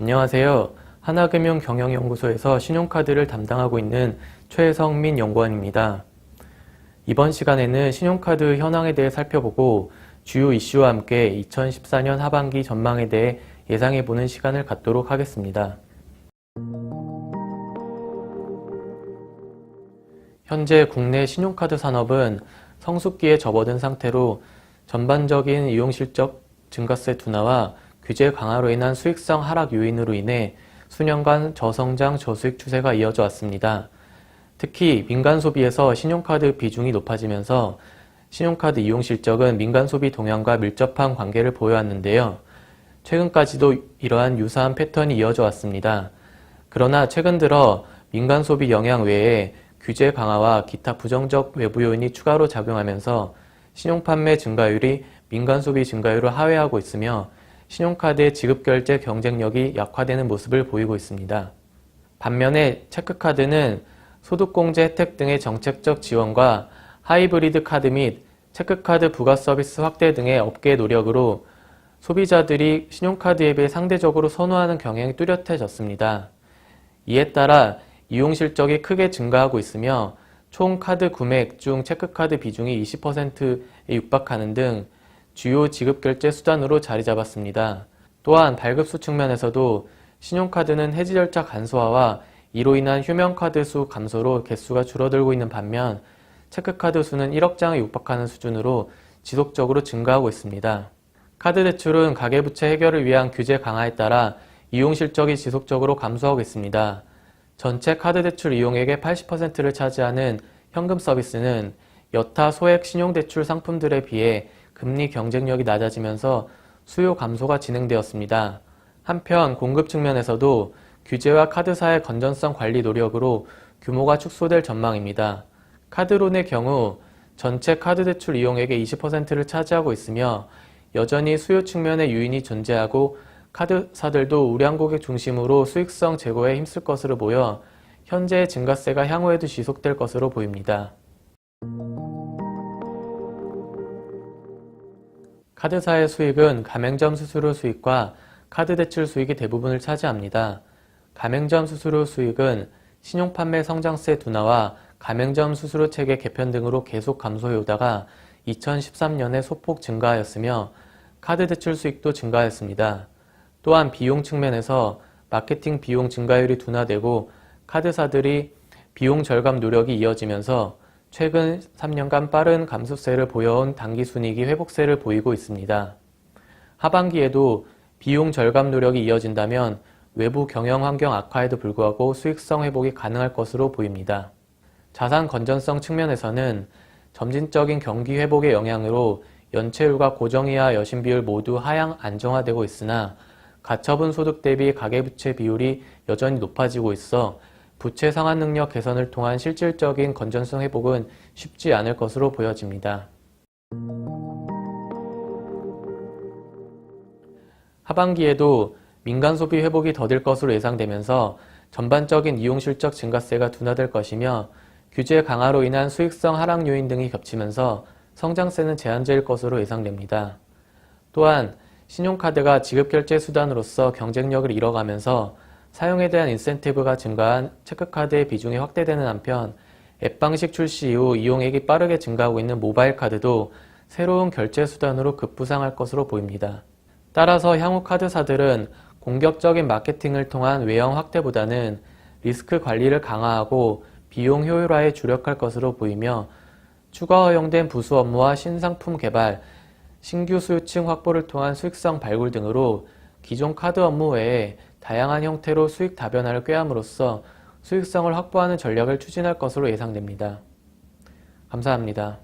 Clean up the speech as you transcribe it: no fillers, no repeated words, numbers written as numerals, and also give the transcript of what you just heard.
안녕하세요. 하나금융경영연구소에서 신용카드를 담당하고 있는 최성민 연구원입니다. 이번 시간에는 신용카드 현황에 대해 살펴보고 주요 이슈와 함께 2014년 하반기 전망에 대해 예상해보는 시간을 갖도록 하겠습니다. 현재 국내 신용카드 산업은 성숙기에 접어든 상태로 전반적인 이용실적 증가세 둔화와 규제 강화로 인한 수익성 하락 요인으로 인해 수년간 저성장 저수익 추세가 이어져 왔습니다. 특히 민간 소비에서 신용카드 비중이 높아지면서 신용카드 이용 실적은 민간 소비 동향과 밀접한 관계를 보여왔는데요. 최근까지도 이러한 유사한 패턴이 이어져 왔습니다. 그러나 최근 들어 민간 소비 영향 외에 규제 강화와 기타 부정적 외부 요인이 추가로 작용하면서 신용판매 증가율이 민간 소비 증가율을 하회하고 있으며 신용카드의 지급결제 경쟁력이 약화되는 모습을 보이고 있습니다. 반면에 체크카드는 소득공제 혜택 등의 정책적 지원과 하이브리드 카드 및 체크카드 부가 서비스 확대 등의 업계의 노력으로 소비자들이 신용카드 앱을 상대적으로 선호하는 경향이 뚜렷해졌습니다. 이에 따라 이용 실적이 크게 증가하고 있으며 총 카드 구매액 중 체크카드 비중이 20%에 육박하는 등 주요 지급결제 수단으로 자리 잡았습니다. 또한 발급수 측면에서도 신용카드는 해지 절차 간소화와 이로 인한 휴면카드 수 감소로 개수가 줄어들고 있는 반면 체크카드 수는 1억 장에 육박하는 수준으로 지속적으로 증가하고 있습니다. 카드 대출은 가계부채 해결을 위한 규제 강화에 따라 이용 실적이 지속적으로 감소하고 있습니다. 전체 카드 대출 이용액의 80%를 차지하는 현금 서비스는 여타 소액 신용대출 상품들에 비해 금리 경쟁력이 낮아지면서 수요 감소가 진행되었습니다. 한편 공급 측면에서도 규제와 카드사의 건전성 관리 노력으로 규모가 축소될 전망입니다. 카드론의 경우 전체 카드 대출 이용액의 20%를 차지하고 있으며 여전히 수요 측면의 유인이 존재하고 카드사들도 우량 고객 중심으로 수익성 제고에 힘쓸 것으로 보여 현재의 증가세가 향후에도 지속될 것으로 보입니다. 카드사의 수익은 가맹점 수수료 수익과 카드 대출 수익이 대부분을 차지합니다. 가맹점 수수료 수익은 신용판매 성장세 둔화와 가맹점 수수료 체계 개편 등으로 계속 감소해오다가 2013년에 소폭 증가하였으며 카드 대출 수익도 증가하였습니다. 또한 비용 측면에서 마케팅 비용 증가율이 둔화되고 카드사들이 비용 절감 노력이 이어지면서 최근 3년간 빠른 감소세를 보여온 당기순이익이 회복세를 보이고 있습니다. 하반기에도 비용 절감 노력이 이어진다면 외부 경영 환경 악화에도 불구하고 수익성 회복이 가능할 것으로 보입니다. 자산 건전성 측면에서는 점진적인 경기 회복의 영향으로 연체율과 고정이하 여신 비율 모두 하향 안정화되고 있으나 가처분 소득 대비 가계부채 비율이 여전히 높아지고 있어 부채 상환 능력 개선을 통한 실질적인 건전성 회복은 쉽지 않을 것으로 보여집니다. 하반기에도 민간 소비 회복이 더딜 것으로 예상되면서 전반적인 이용 실적 증가세가 둔화될 것이며 규제 강화로 인한 수익성 하락 요인 등이 겹치면서 성장세는 제한적일 것으로 예상됩니다. 또한 신용카드가 지급결제 수단으로서 경쟁력을 잃어가면서 사용에 대한 인센티브가 증가한 체크카드의 비중이 확대되는 한편 앱 방식 출시 이후 이용액이 빠르게 증가하고 있는 모바일 카드도 새로운 결제 수단으로 급부상할 것으로 보입니다. 따라서 향후 카드사들은 공격적인 마케팅을 통한 외형 확대보다는 리스크 관리를 강화하고 비용 효율화에 주력할 것으로 보이며 추가 허용된 부수 업무와 신상품 개발, 신규 수요층 확보를 통한 수익성 발굴 등으로 기존 카드 업무 외에 다양한 형태로 수익 다변화를 꾀함으로써 수익성을 확보하는 전략을 추진할 것으로 예상됩니다. 감사합니다.